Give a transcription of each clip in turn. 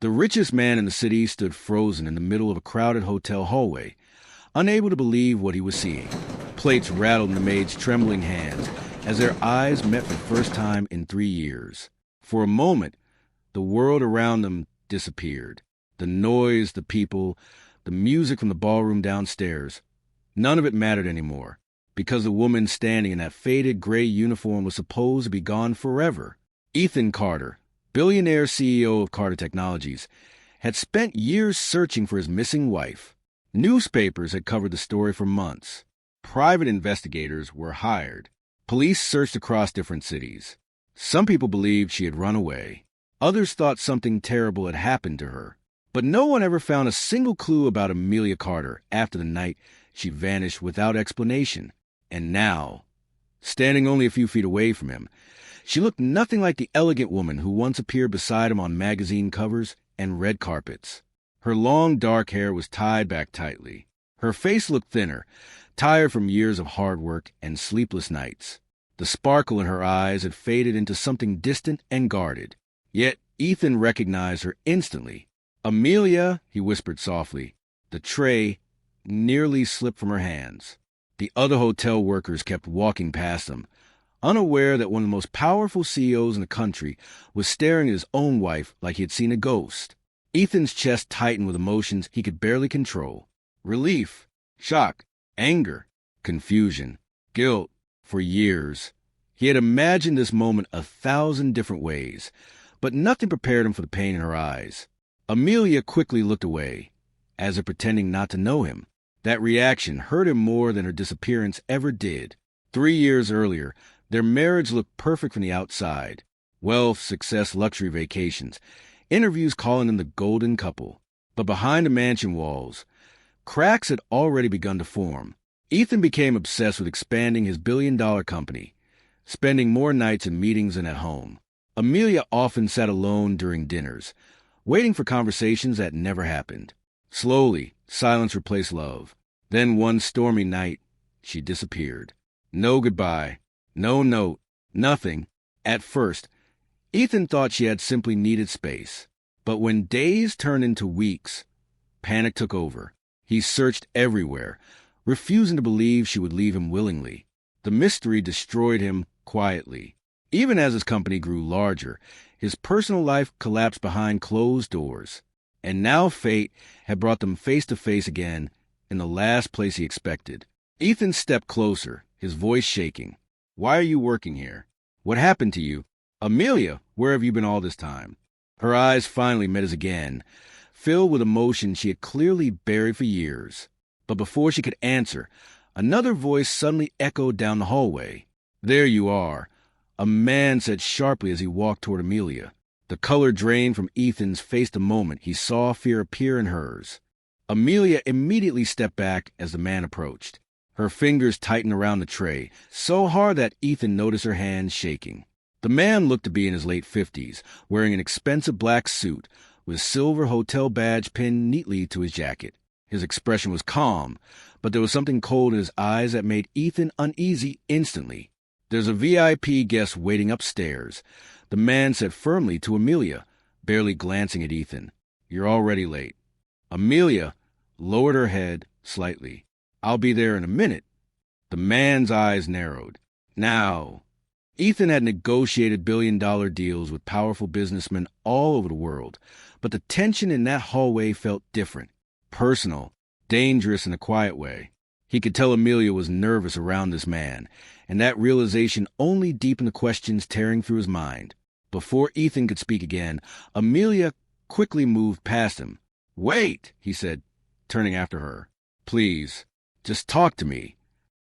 The richest man in the city stood frozen in the middle of a crowded hotel hallway, unable to believe what he was seeing. Plates rattled in the maid's trembling hands as their eyes met for the first time in 3 years. For a moment, the world around them disappeared. The noise, the people, the music from the ballroom downstairs. None of it mattered anymore, because the woman standing in that faded gray uniform was supposed to be gone forever. Ethan Carter, billionaire CEO of Carter Technologies, had spent years searching for his missing wife. Newspapers had covered the story for months. Private investigators were hired. Police searched across different cities. Some people believed she had run away. Others thought something terrible had happened to her. But no one ever found a single clue about Amelia Carter after the night she vanished without explanation. And now, standing only a few feet away from him, she looked nothing like the elegant woman who once appeared beside him on magazine covers and red carpets. Her long, dark hair was tied back tightly. Her face looked thinner, tired from years of hard work and sleepless nights. The sparkle in her eyes had faded into something distant and guarded. Yet Ethan recognized her instantly. "Amelia," he whispered softly. The tray nearly slipped from her hands. The other hotel workers kept walking past them, unaware that one of the most powerful CEOs in the country was staring at his own wife like he had seen a ghost. Ethan's chest tightened with emotions he could barely control. Relief, shock, anger, confusion, guilt. For years, he had imagined this moment 1,000 different ways, but nothing prepared him for the pain in her eyes. Amelia quickly looked away, as if pretending not to know him. That reaction hurt him more than her disappearance ever did. 3 years earlier, their marriage looked perfect from the outside. Wealth, success, luxury vacations, interviews calling them the golden couple. But behind the mansion walls, cracks had already begun to form. Ethan became obsessed with expanding his billion-dollar company, spending more nights in meetings than at home. Amelia often sat alone during dinners, waiting for conversations that never happened. Slowly, silence replaced love. Then one stormy night, she disappeared. No goodbye, no note, nothing. At first, Ethan thought she had simply needed space. But when days turned into weeks, panic took over. He searched everywhere, refusing to believe she would leave him willingly. The mystery destroyed him quietly. Even as his company grew larger, his personal life collapsed behind closed doors. And now fate had brought them face to face again in the last place he expected. Ethan stepped closer, his voice shaking. "Why are you working here? What happened to you? Amelia, where have you been all this time?" Her eyes finally met his again, filled with emotion she had clearly buried for years. But before she could answer, another voice suddenly echoed down the hallway. "There you are," a man said sharply as he walked toward Amelia. The color drained from Ethan's face the moment he saw fear appear in hers. Amelia immediately stepped back as the man approached. Her fingers tightened around the tray, so hard that Ethan noticed her hands shaking. The man looked to be in his late 50s, wearing an expensive black suit, with silver hotel badge pinned neatly to his jacket. His expression was calm, but there was something cold in his eyes that made Ethan uneasy instantly. "There's a VIP guest waiting upstairs," the man said firmly to Amelia, barely glancing at Ethan. "You're already late." Amelia lowered her head slightly. "I'll be there in a minute." The man's eyes narrowed. Now, Ethan had negotiated billion-dollar deals with powerful businessmen all over the world, but the tension in that hallway felt different. Personal, dangerous in a quiet way. He could tell Amelia was nervous around this man, and that realization only deepened the questions tearing through his mind. Before Ethan could speak again, Amelia quickly moved past him. "Wait," he said, turning after her. "Please, just talk to me."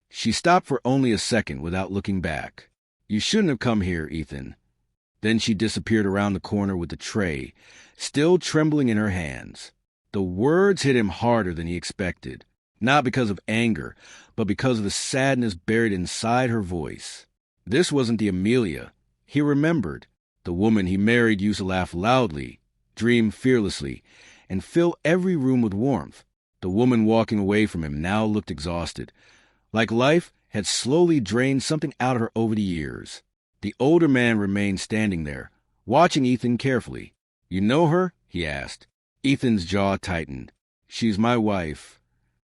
She stopped for only a second without looking back. "You shouldn't have come here, Ethan." Then she disappeared around the corner with the tray, still trembling in her hands. The words hit him harder than he expected, not because of anger, but because of the sadness buried inside her voice. This wasn't the Amelia he remembered. The woman he married used to laugh loudly, dream fearlessly, and fill every room with warmth. The woman walking away from him now looked exhausted, like life had slowly drained something out of her over the years. The older man remained standing there, watching Ethan carefully. "You know her?" he asked. Ethan's jaw tightened. She's my wife.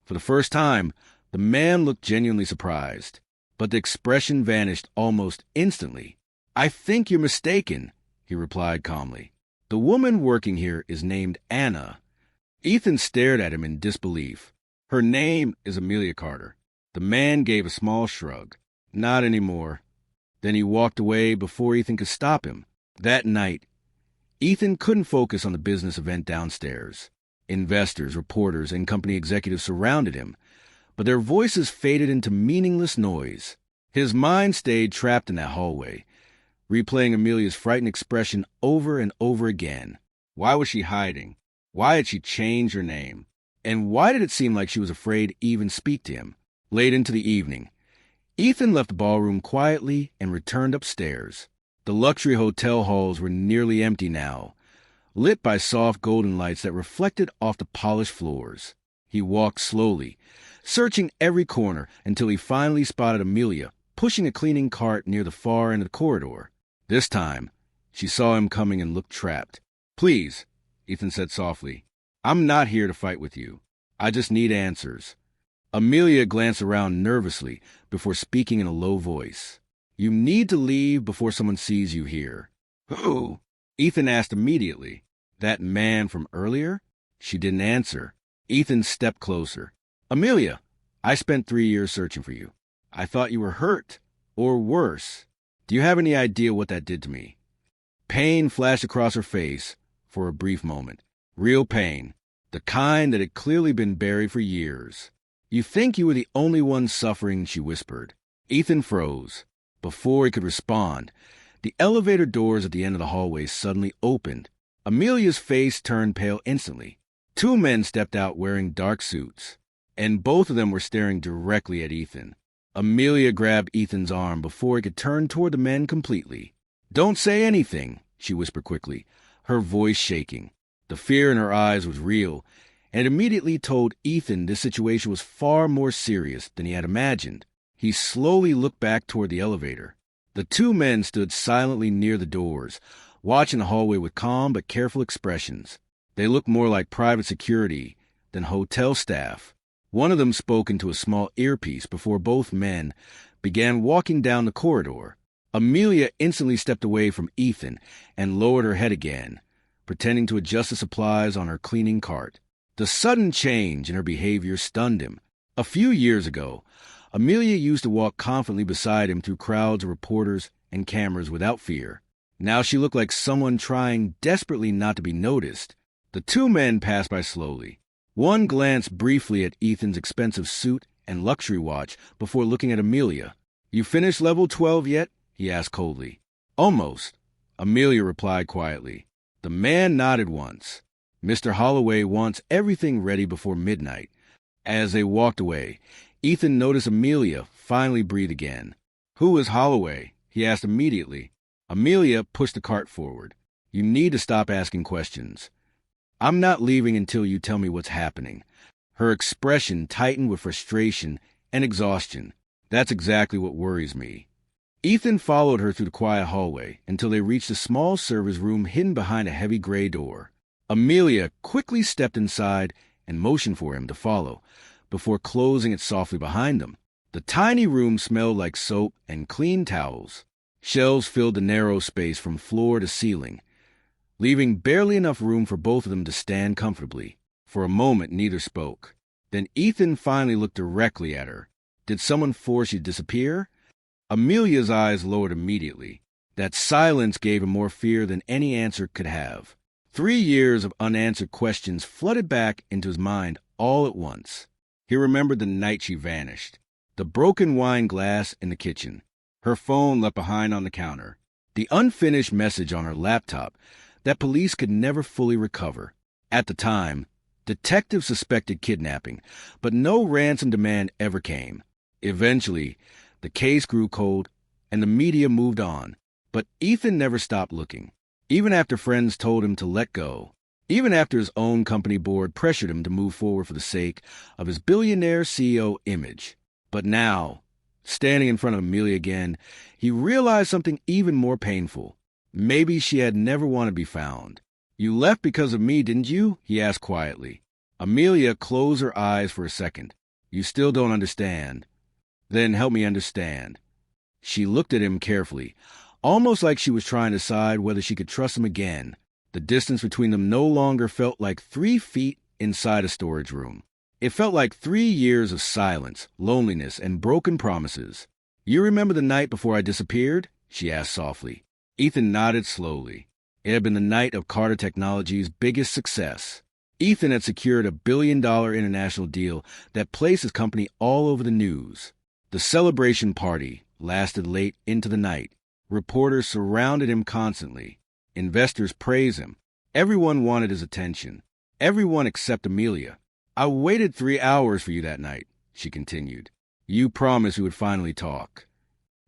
For the first time, the man looked genuinely surprised, but the expression vanished almost instantly. I think you're mistaken, he replied calmly. The woman working here is named Anna. Ethan stared at him in disbelief. Her name is Amelia Carter. The man gave a small shrug. Not anymore. Then he walked away before Ethan could stop him. That night, Ethan couldn't focus on the business event downstairs. Investors, reporters, and company executives surrounded him, but their voices faded into meaningless noise. His mind stayed trapped in that hallway, replaying Amelia's frightened expression over and over again. Why was she hiding? Why had she changed her name? And why did it seem like she was afraid to even speak to him? Late into the evening, Ethan left the ballroom quietly and returned upstairs. The luxury hotel halls were nearly empty now, lit by soft golden lights that reflected off the polished floors. He walked slowly, searching every corner until he finally spotted Amelia pushing a cleaning cart near the far end of the corridor. This time, she saw him coming and looked trapped. Please, Ethan said softly, I'm not here to fight with you. I just need answers. Amelia glanced around nervously before speaking in a low voice. You need to leave before someone sees you here. Who? Ethan asked immediately. That man from earlier? She didn't answer. Ethan stepped closer. Amelia, I spent 3 years searching for you. I thought you were hurt, or worse. Do you have any idea what that did to me? Pain flashed across her face for a brief moment. Real pain, the kind that had clearly been buried for years. You think you were the only one suffering, she whispered. Ethan froze. Before he could respond, the elevator doors at the end of the hallway suddenly opened. Amelia's face turned pale instantly. 2 men stepped out wearing dark suits, and both of them were staring directly at Ethan. Amelia grabbed Ethan's arm before he could turn toward the men completely. Don't say anything, she whispered quickly, her voice shaking. The fear in her eyes was real, and immediately told Ethan this situation was far more serious than he had imagined. He slowly looked back toward the elevator. The 2 men stood silently near the doors, watching the hallway with calm but careful expressions. They looked more like private security than hotel staff. One of them spoke into a small earpiece before both men began walking down the corridor. Amelia instantly stepped away from Ethan and lowered her head again, pretending to adjust the supplies on her cleaning cart. The sudden change in her behavior stunned him. A few years ago, Amelia used to walk confidently beside him through crowds of reporters and cameras without fear. Now she looked like someone trying desperately not to be noticed. The 2 men passed by slowly. One glanced briefly at Ethan's expensive suit and luxury watch before looking at Amelia. You finished level 12 yet? He asked coldly. Almost, Amelia replied quietly. The man nodded once. Mr. Holloway wants everything ready before midnight. As they walked away, Ethan noticed Amelia finally breathe again. Who is Holloway? He asked immediately. Amelia pushed the cart forward. You need to stop asking questions. I'm not leaving until you tell me what's happening. Her expression tightened with frustration and exhaustion. That's exactly what worries me. Ethan followed her through the quiet hallway until they reached a small service room hidden behind a heavy gray door. Amelia quickly stepped inside and motioned for him to follow, before closing it softly behind them. The tiny room smelled like soap and clean towels. Shelves filled the narrow space from floor to ceiling, leaving barely enough room for both of them to stand comfortably. For a moment, neither spoke. Then Ethan finally looked directly at her. Did someone force you to disappear? Amelia's eyes lowered immediately. That silence gave him more fear than any answer could have. 3 years of unanswered questions flooded back into his mind all at once. He remembered the night she vanished, the broken wine glass in the kitchen, her phone left behind on the counter, the unfinished message on her laptop that police could never fully recover. At the time, detectives suspected kidnapping, but no ransom demand ever came. Eventually, the case grew cold and the media moved on, but Ethan never stopped looking. Even after friends told him to let go, even after his own company board pressured him to move forward for the sake of his billionaire CEO image. But now, standing in front of Amelia again, he realized something even more painful. Maybe she had never wanted to be found. You left because of me, didn't you? He asked quietly. Amelia closed her eyes for a second. You still don't understand. Then help me understand. She looked at him carefully, almost like she was trying to decide whether she could trust him again. The distance between them no longer felt like 3 feet inside a storage room. It felt like 3 years of silence, loneliness, and broken promises. You remember the night before I disappeared? She asked softly. Ethan nodded slowly. It had been the night of Carter Technology's biggest success. Ethan had secured a $1 billion international deal that placed his company all over the news. The celebration party lasted late into the night. Reporters surrounded him constantly. Investors praised him. Everyone wanted his attention. Everyone except Amelia. I waited 3 hours for you that night, she continued. You promised we would finally talk.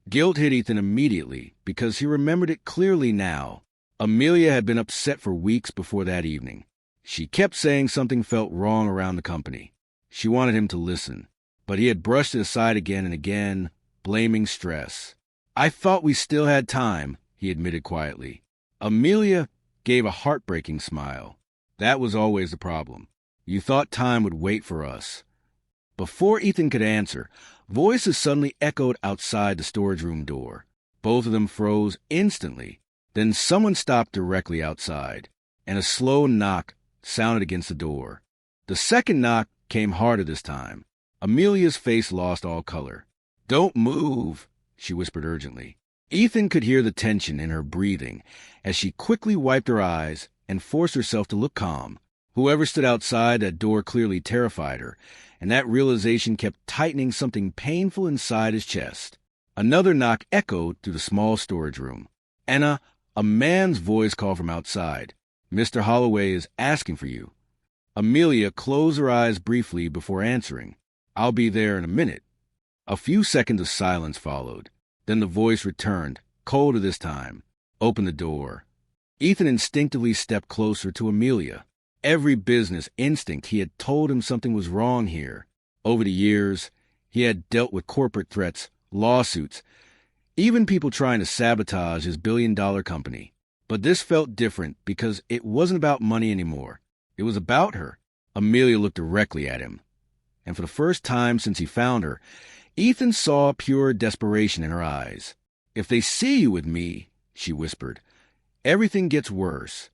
Guilt hit Ethan immediately because he remembered it clearly now. Amelia had been upset for weeks before that evening. She kept saying something felt wrong around the company. She wanted him to listen, but he had brushed it aside again and again, blaming stress. I thought we still had time, he admitted quietly. Amelia gave a heartbreaking smile. That was always the problem. You thought time would wait for us. Before Ethan could answer, voices suddenly echoed outside the storage room door. Both of them froze instantly. Then someone stopped directly outside, and a slow knock sounded against the door. The second knock came harder this time. Amelia's face lost all color. Don't move, she whispered urgently. Ethan could hear the tension in her breathing as she quickly wiped her eyes and forced herself to look calm. Whoever stood outside that door clearly terrified her, and that realization kept tightening something painful inside his chest. Another knock echoed through the small storage room. Anna, a man's voice called from outside. Mr. Holloway is asking for you. Amelia closed her eyes briefly before answering. I'll be there in a minute. A few seconds of silence followed. Then the voice returned, colder this time. Open the door. Ethan instinctively stepped closer to Amelia. Every business instinct he had told him something was wrong here. Over the years, he had dealt with corporate threats, lawsuits, even people trying to sabotage his billion-dollar company. But this felt different because it wasn't about money anymore. It was about her. Amelia looked directly at him. And for the first time since he found her, Ethan saw pure desperation in her eyes. If they see you with me, she whispered, everything gets worse.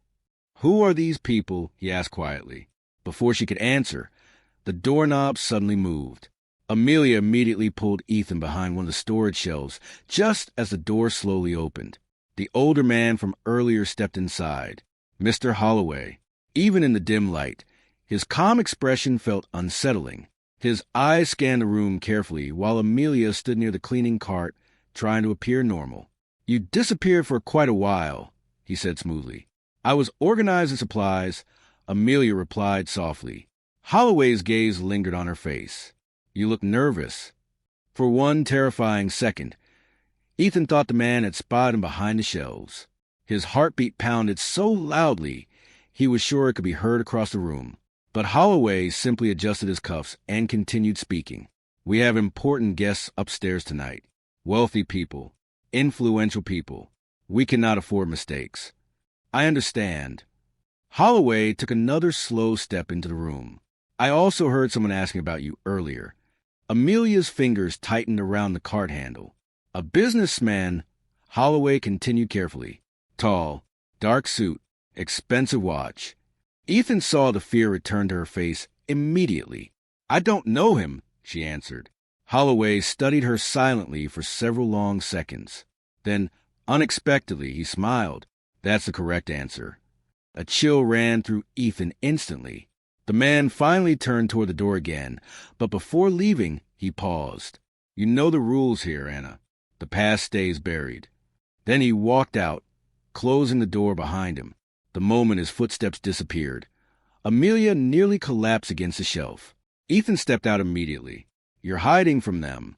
Who are these people? He asked quietly. Before she could answer, the doorknob suddenly moved. Amelia immediately pulled Ethan behind one of the storage shelves, just as the door slowly opened. The older man from earlier stepped inside. Mr. Holloway. Even in the dim light, his calm expression felt unsettling. His eyes scanned the room carefully while Amelia stood near the cleaning cart, trying to appear normal. You disappeared for quite a while, he said smoothly. I was organizing supplies, Amelia replied softly. Holloway's gaze lingered on her face. You look nervous. For one terrifying second, Ethan thought the man had spotted him behind the shelves. His heartbeat pounded so loudly, he was sure it could be heard across the room. But Holloway simply adjusted his cuffs and continued speaking. We have important guests upstairs tonight. Wealthy people. Influential people. We cannot afford mistakes. I understand. Holloway took another slow step into the room. I also heard someone asking about you earlier. Amelia's fingers tightened around the cart handle. A businessman, Holloway continued carefully. Tall, dark suit, expensive watch. Ethan saw the fear return to her face immediately. I don't know him, she answered. Holloway studied her silently for several long seconds. Then, unexpectedly, he smiled. That's the correct answer. A chill ran through Ethan instantly. The man finally turned toward the door again, but before leaving, he paused. You know the rules here, Anna. The past stays buried. Then he walked out, closing the door behind him. The moment his footsteps disappeared, Amelia nearly collapsed against the shelf. Ethan stepped out immediately. You're hiding from them.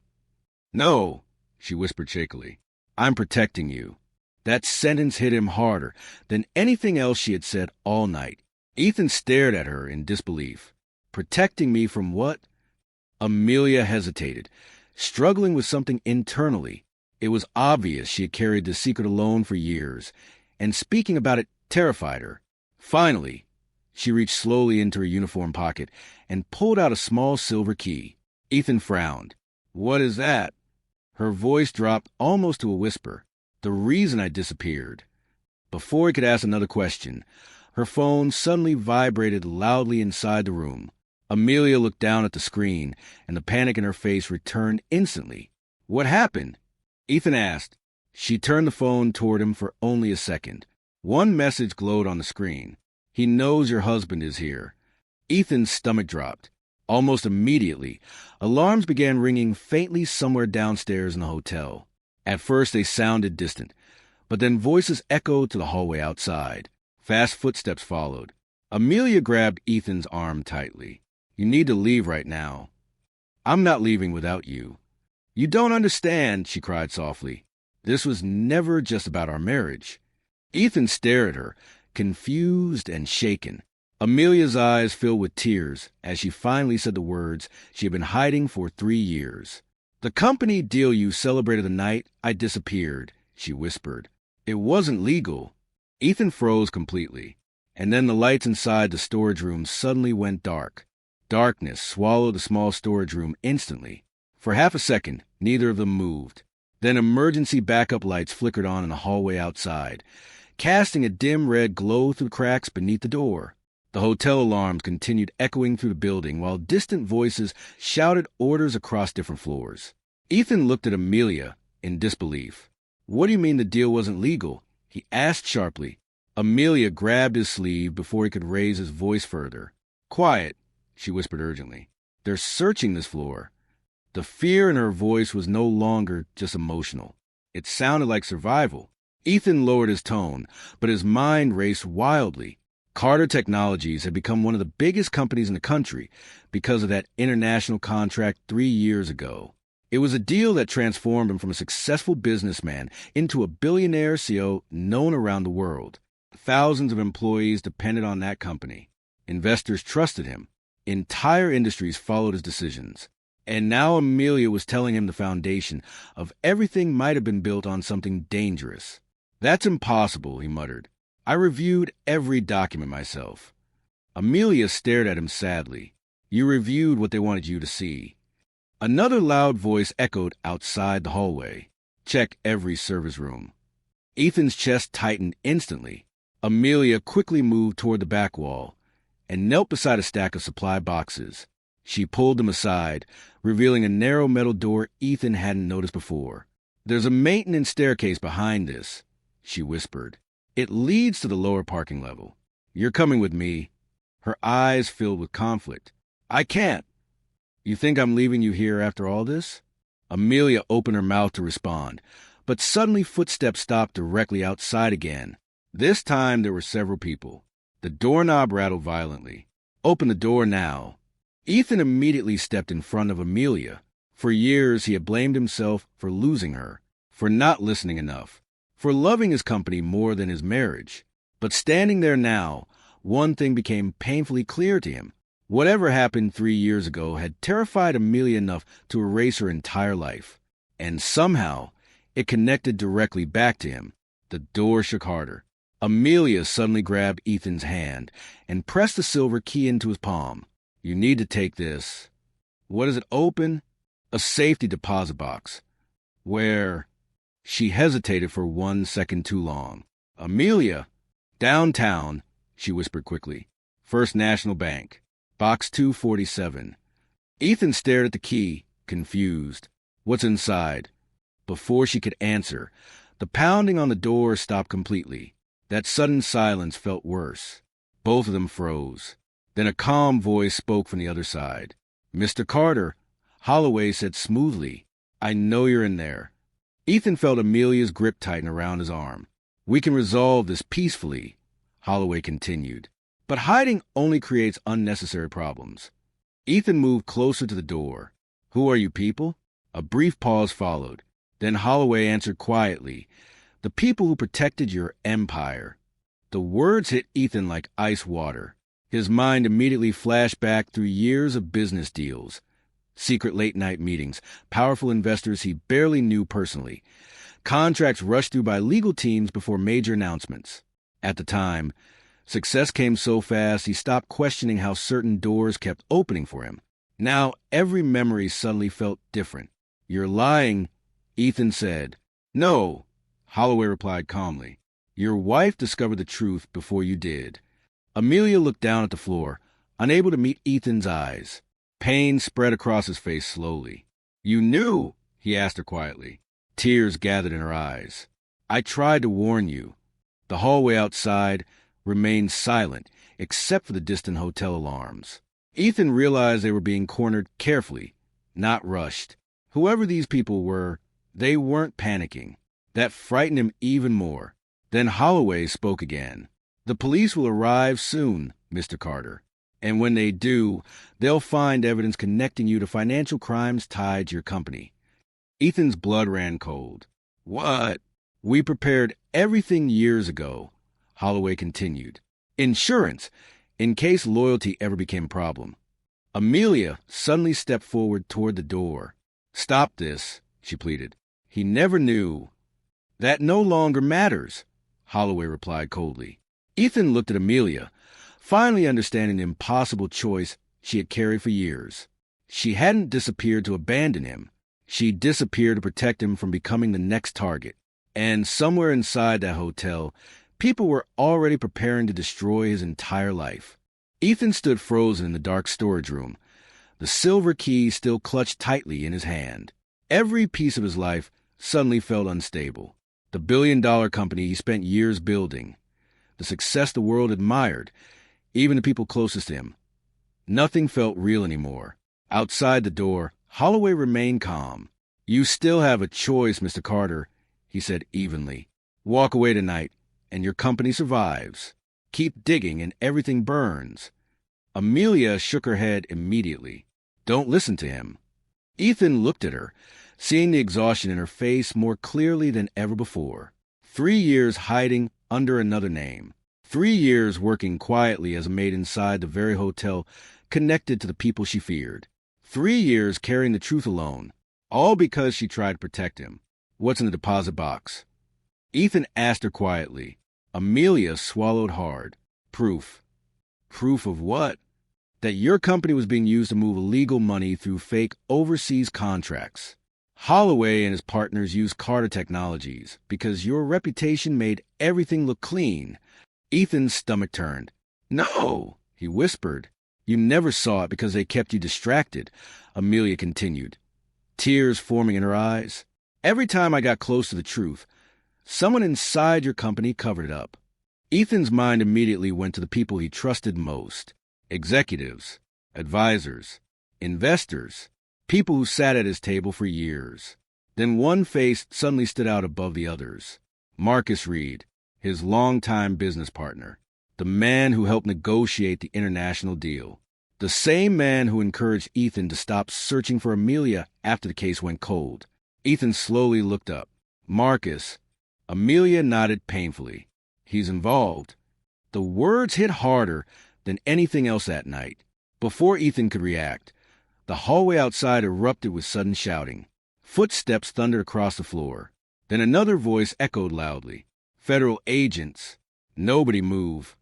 No, she whispered shakily. I'm protecting you. That sentence hit him harder than anything else she had said all night. Ethan stared at her in disbelief. Protecting me from what? Amelia hesitated, struggling with something internally. It was obvious she had carried the secret alone for years, and speaking about it terrified her. Finally, she reached slowly into her uniform pocket and pulled out a small silver key. Ethan frowned. "What is that?" Her voice dropped almost to a whisper. "The reason I disappeared." Before he could ask another question, her phone suddenly vibrated loudly inside the room. Amelia looked down at the screen, and the panic in her face returned instantly. "What happened?" Ethan asked. She turned the phone toward him for only a second. One message glowed on the screen. "He knows your husband is here." Ethan's stomach dropped. Almost immediately, alarms began ringing faintly somewhere downstairs in the hotel. At first they sounded distant, but then voices echoed to the hallway outside. Fast footsteps followed. Amelia grabbed Ethan's arm tightly. "You need to leave right now." "I'm not leaving without you." "You don't understand," she cried softly. "This was never just about our marriage." Ethan stared at her, confused and shaken. Amelia's eyes filled with tears as she finally said the words she had been hiding for 3 years. "The company deal you celebrated the night I disappeared," she whispered. "It wasn't legal." Ethan froze completely, and then the lights inside the storage room suddenly went dark. Darkness swallowed the small storage room instantly. For half a second, neither of them moved. Then emergency backup lights flickered on in the hallway outside, casting a dim red glow through cracks beneath the door. The hotel alarms continued echoing through the building while distant voices shouted orders across different floors. Ethan looked at Amelia in disbelief. "What do you mean the deal wasn't legal?" he asked sharply. Amelia grabbed his sleeve before he could raise his voice further. "Quiet," she whispered urgently. "They're searching this floor." The fear in her voice was no longer just emotional. It sounded like survival. Ethan lowered his tone, but his mind raced wildly. Carter Technologies had become one of the biggest companies in the country because of that international contract 3 years ago. It was a deal that transformed him from a successful businessman into a billionaire CEO known around the world. Thousands of employees depended on that company. Investors trusted him. Entire industries followed his decisions. And now Amelia was telling him the foundation of everything might have been built on something dangerous. "That's impossible," he muttered. "I reviewed every document myself." Amelia stared at him sadly. "You reviewed what they wanted you to see." Another loud voice echoed outside the hallway. "Check every service room." Ethan's chest tightened instantly. Amelia quickly moved toward the back wall and knelt beside a stack of supply boxes. She pulled them aside, revealing a narrow metal door Ethan hadn't noticed before. "There's a maintenance staircase behind this," she whispered. "It leads to the lower parking level. You're coming with me." Her eyes filled with conflict. "I can't." "You think I'm leaving you here after all this?" Amelia opened her mouth to respond, but suddenly footsteps stopped directly outside again. This time there were several people. The doorknob rattled violently. "Open the door now." Ethan immediately stepped in front of Amelia. For years he had blamed himself for losing her, for not listening enough, for loving his company more than his marriage. But standing there now, one thing became painfully clear to him. Whatever happened 3 years ago had terrified Amelia enough to erase her entire life. And somehow, it connected directly back to him. The door shook harder. Amelia suddenly grabbed Ethan's hand and pressed the silver key into his palm. "You need to take this." "What does it open?" "A safety deposit box." "Where?" She hesitated for 1 second too long. "Amelia." "Downtown," she whispered quickly. "First National Bank. Box 247. Ethan stared at the key, confused. "What's inside?" Before she could answer, the pounding on the door stopped completely. That sudden silence felt worse. Both of them froze. Then a calm voice spoke from the other side. "Mr. Carter," Holloway said smoothly. "I know you're in there." Ethan felt Amelia's grip tighten around his arm. "We can resolve this peacefully," Holloway continued. "But hiding only creates unnecessary problems." Ethan moved closer to the door. "Who are you people?" A brief pause followed. Then Holloway answered quietly. "The people who protected your empire." The words hit Ethan like ice water. His mind immediately flashed back through years of business deals. Secret late-night meetings, powerful investors he barely knew personally, contracts rushed through by legal teams before major announcements. At the time, Success came so fast he stopped questioning how certain doors kept opening for him. Now every memory suddenly felt different. "You're lying," Ethan said. "No," Holloway replied calmly. "Your wife discovered the truth before you did." Amelia looked down at the floor, unable to meet Ethan's eyes. Pain spread across his face slowly. "You knew?" he asked her quietly. Tears gathered in her eyes. "I tried to warn you." The hallway outside remained silent, except for the distant hotel alarms. Ethan realized they were being cornered carefully, not rushed. Whoever these people were, they weren't panicking. That frightened him even more. Then Holloway spoke again. "The police will arrive soon, Mr. Carter. And when they do, they'll find evidence connecting you to financial crimes tied to your company." Ethan's blood ran cold. "What?" "We prepared everything years ago," Holloway continued. "Insurance, in case loyalty ever became a problem." Amelia suddenly stepped forward toward the door. "Stop this," she pleaded. "He never knew." "That no longer matters," Holloway replied coldly. Ethan looked at Amelia, finally understanding the impossible choice she had carried for years. She hadn't disappeared to abandon him. She disappeared to protect him from becoming the next target. And somewhere inside that hotel, people were already preparing to destroy his entire life. Ethan stood frozen in the dark storage room, the silver key still clutched tightly in his hand. Every piece of his life suddenly felt unstable. The billion-dollar company he spent years building, the success the world admired, even the people closest to him. Nothing felt real anymore. Outside the door, Holloway remained calm. "You still have a choice, Mr. Carter," he said evenly. "Walk away tonight, and your company survives. Keep digging, and everything burns." Amelia shook her head immediately. "Don't listen to him." Ethan looked at her, seeing the exhaustion in her face more clearly than ever before. 3 years hiding under another name. 3 years working quietly as a maid inside the very hotel connected to the people she feared. 3 years carrying the truth alone, all because she tried to protect him. "What's in the deposit box?" Ethan asked her quietly. Amelia swallowed hard. "Proof." "Proof of what?" "That your company was being used to move illegal money through fake overseas contracts. Holloway and his partners used Carter Technologies because your reputation made everything look clean." Ethan's stomach turned. "No," he whispered. "You never saw it because they kept you distracted," Amelia continued, tears forming in her eyes. "Every time I got close to the truth, someone inside your company covered it up." Ethan's mind immediately went to the people he trusted most. Executives, advisors, investors, people who sat at his table for years. Then one face suddenly stood out above the others. Marcus Reed, his longtime business partner, the man who helped negotiate the international deal, the same man who encouraged Ethan to stop searching for Amelia after the case went cold. Ethan slowly looked up. "Marcus." Amelia nodded painfully. "He's involved." The words hit harder than anything else that night. Before Ethan could react, the hallway outside erupted with sudden shouting. Footsteps thundered across the floor. Then another voice echoed loudly. "Federal agents." Nobody moved.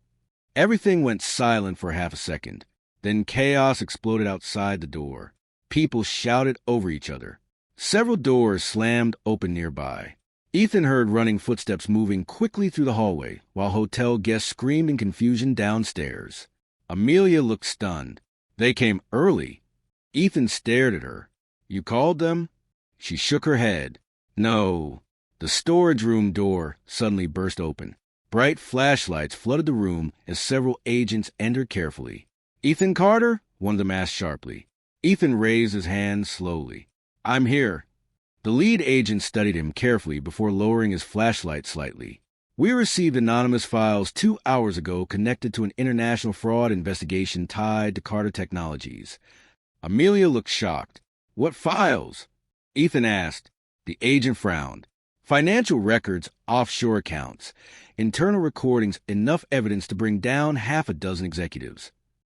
Everything went silent for half a second. Then chaos exploded outside the door. People shouted over each other. Several doors slammed open nearby. Ethan heard running footsteps moving quickly through the hallway, while hotel guests screamed in confusion downstairs. Amelia looked stunned. They came early. Ethan stared at her. "You called them?" She shook her head. "No." The storage room door suddenly burst open. Bright flashlights flooded the room as several agents entered carefully. "Ethan Carter?" one of them asked sharply. Ethan raised his hand slowly. "I'm here." The lead agent studied him carefully before lowering his flashlight slightly. "We received anonymous files 2 hours ago connected to an international fraud investigation tied to Carter Technologies." Amelia looked shocked. "What files?" Ethan asked. The agent frowned. "Financial records, offshore accounts, internal recordings, enough evidence to bring down half a dozen executives."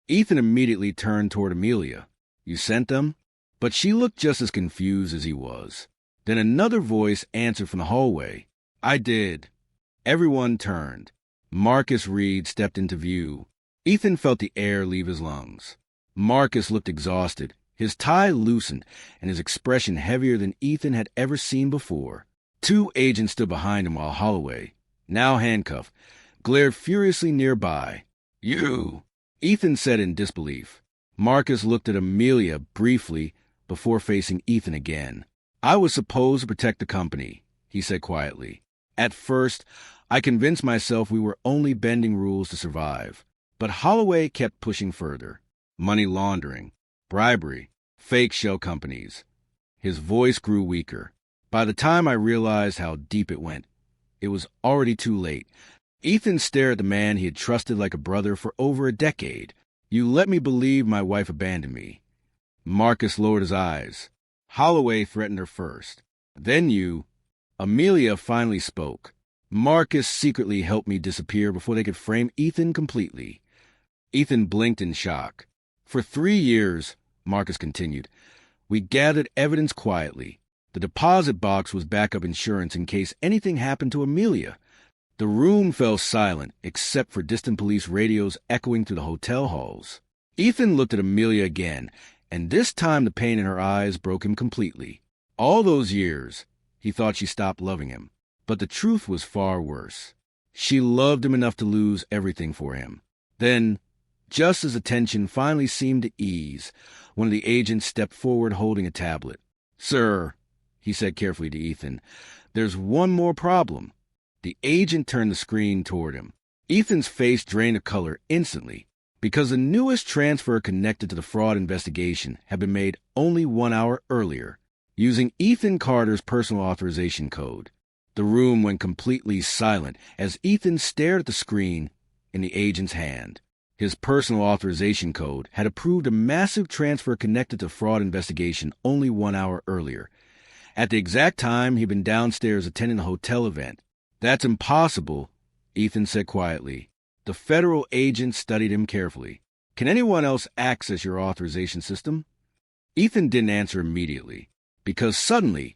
Ethan immediately turned toward Amelia. "You sent them?" But she looked just as confused as he was. Then another voice answered from the hallway. "I did." Everyone turned. Marcus Reed stepped into view. Ethan felt the air leave his lungs. Marcus looked exhausted, his tie loosened, and his expression heavier than Ethan had ever seen before. Two agents stood behind him while Holloway, now handcuffed, glared furiously nearby. "You!" Ethan said in disbelief. Marcus looked at Amelia briefly before facing Ethan again. "I was supposed to protect the company," he said quietly. "At first, I convinced myself we were only bending rules to survive. But Holloway kept pushing further. Money laundering, bribery, fake shell companies." His voice grew weaker. By the time I realized how deep it went, it was already too late. Ethan stared at the man he had trusted like a brother for over a decade. "You let me believe my wife abandoned me." Marcus lowered his eyes. "Holloway threatened her first. Then you." Amelia finally spoke. "Marcus secretly helped me disappear before they could frame Ethan completely." Ethan blinked in shock. "For 3 years," Marcus continued, "we gathered evidence quietly. The deposit box was backup insurance in case anything happened to Amelia." The room fell silent, except for distant police radios echoing through the hotel halls. Ethan looked at Amelia again, and this time the pain in her eyes broke him completely. All those years, he thought she stopped loving him. But the truth was far worse. She loved him enough to lose everything for him. Then, just as the tension finally seemed to ease, one of the agents stepped forward holding a tablet. "Sir," he said carefully to Ethan, "there's one more problem." The agent turned the screen toward him. Ethan's face drained of color instantly, because the newest transfer connected to the fraud investigation had been made only 1 hour earlier, using Ethan Carter's personal authorization code. The room went completely silent as Ethan stared at the screen in the agent's hand. His personal authorization code had approved a massive transfer connected to fraud investigation only 1 hour earlier. At the exact time he'd been downstairs attending a hotel event. "That's impossible," Ethan said quietly. The federal agent studied him carefully. "Can anyone else access your authorization system?" Ethan didn't answer immediately, because suddenly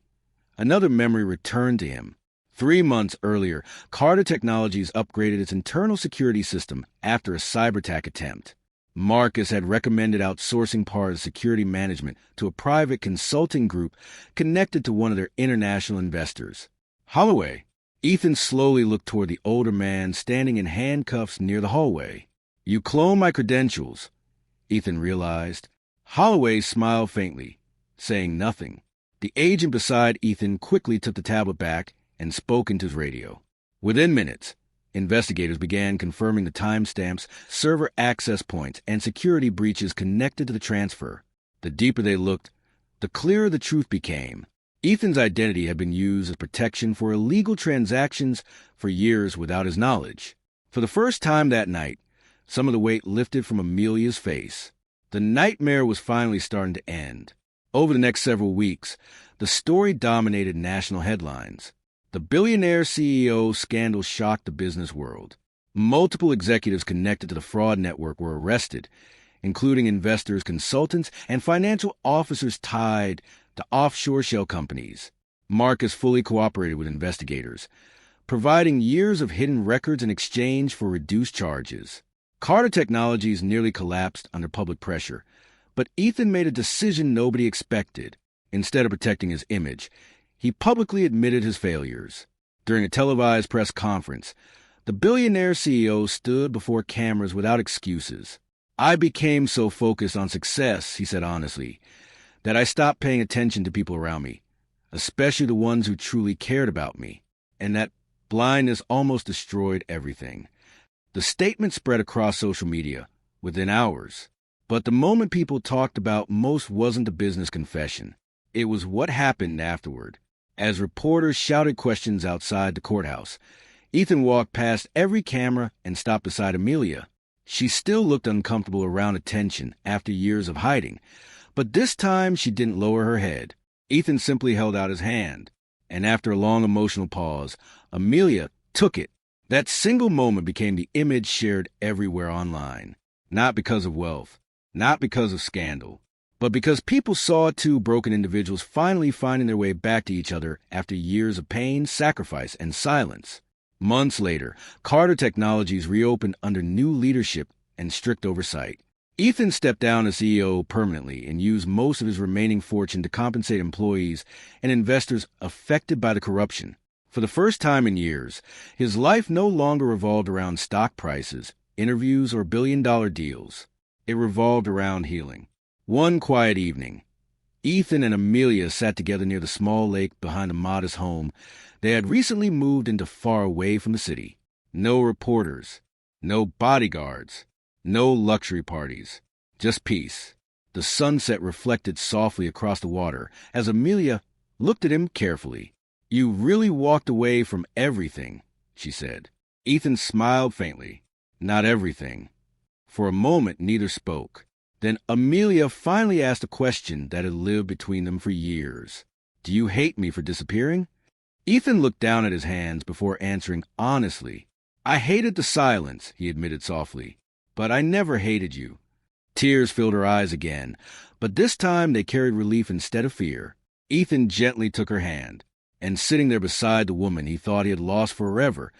another memory returned to him. 3 months earlier, Carter Technologies upgraded its internal security system after a cyber attack attempt. Marcus had recommended outsourcing part of security management to a private consulting group connected to one of their international investors. "Holloway." Ethan slowly looked toward the older man standing in handcuffs near the hallway. "You cloned my credentials," Ethan realized. Holloway smiled faintly, saying nothing. The agent beside Ethan quickly took the tablet back and spoke into his radio. Within minutes, investigators began confirming the timestamps, server access points, and security breaches connected to the transfer. The deeper they looked, the clearer the truth became. Ethan's identity had been used as protection for illegal transactions for years without his knowledge. For the first time that night, some of the weight lifted from Amelia's face. The nightmare was finally starting to end. Over the next several weeks, the story dominated national headlines. The Billionaire CEO scandal shocked the business world. Multiple executives connected to the fraud network were arrested, including investors, consultants, and financial officers tied to offshore shell companies. Marcus fully cooperated with investigators, providing years of hidden records in exchange for reduced charges. Carter Technologies nearly collapsed under public pressure, but Ethan made a decision nobody expected. Instead of protecting his image, he publicly admitted his failures. During a televised press conference, the Billionaire CEO stood before cameras without excuses. "I became so focused on success," he said honestly, "that I stopped paying attention to people around me, especially the ones who truly cared about me. And that blindness almost destroyed everything." The statement spread across social media within hours. But the moment people talked about most wasn't a business confession. It was what happened afterward. As reporters shouted questions outside the courthouse, Ethan walked past every camera and stopped beside Amelia. She still looked uncomfortable around attention after years of hiding, but this time she didn't lower her head. Ethan simply held out his hand, and after a long emotional pause, Amelia took it. That single moment became the image shared everywhere online. Not because of wealth, not because of scandal, but because people saw two broken individuals finally finding their way back to each other after years of pain, sacrifice, and silence. Months later, Carter Technologies reopened under new leadership and strict oversight. Ethan stepped down as CEO permanently and used most of his remaining fortune to compensate employees and investors affected by the corruption. For the first time in years, his life no longer revolved around stock prices, interviews, or billion-dollar deals. It revolved around healing. One quiet evening, Ethan and Amelia sat together near the small lake behind a modest home they had recently moved into far away from the city. No reporters, no bodyguards, no luxury parties, just peace. The sunset reflected softly across the water as Amelia looked at him carefully. "You really walked away from everything," she said. Ethan smiled faintly. "Not everything." For a moment, neither spoke. Then Amelia finally asked a question that had lived between them for years. "Do you hate me for disappearing?" Ethan looked down at his hands before answering honestly. "I hated the silence," he admitted softly, "but I never hated you." Tears filled her eyes again, but this time they carried relief instead of fear. Ethan gently took her hand, and sitting there beside the woman he thought he had lost forever,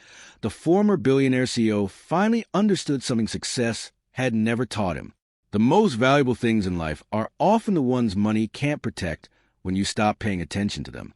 the former billionaire CEO finally understood something success had never taught him. The most valuable things in life are often the ones money can't protect when you stop paying attention to them.